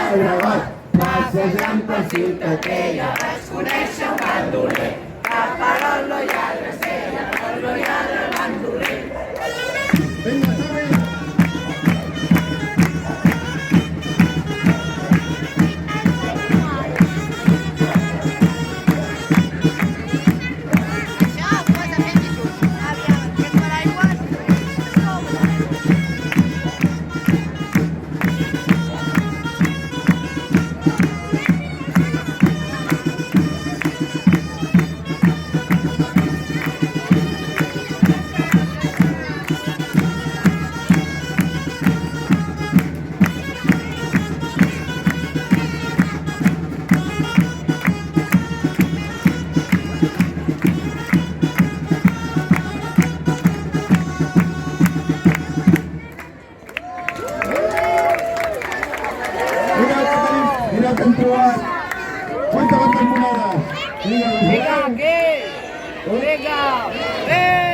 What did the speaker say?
Llobregat. Passejant per Ciutadella vaig conèixer un bandoler, que Perot i a Gracella, Perot i a bandoler. Vinga, som-hi! Mira que han trobat. Quanta cantonada. Vinga, aquí! Vinga!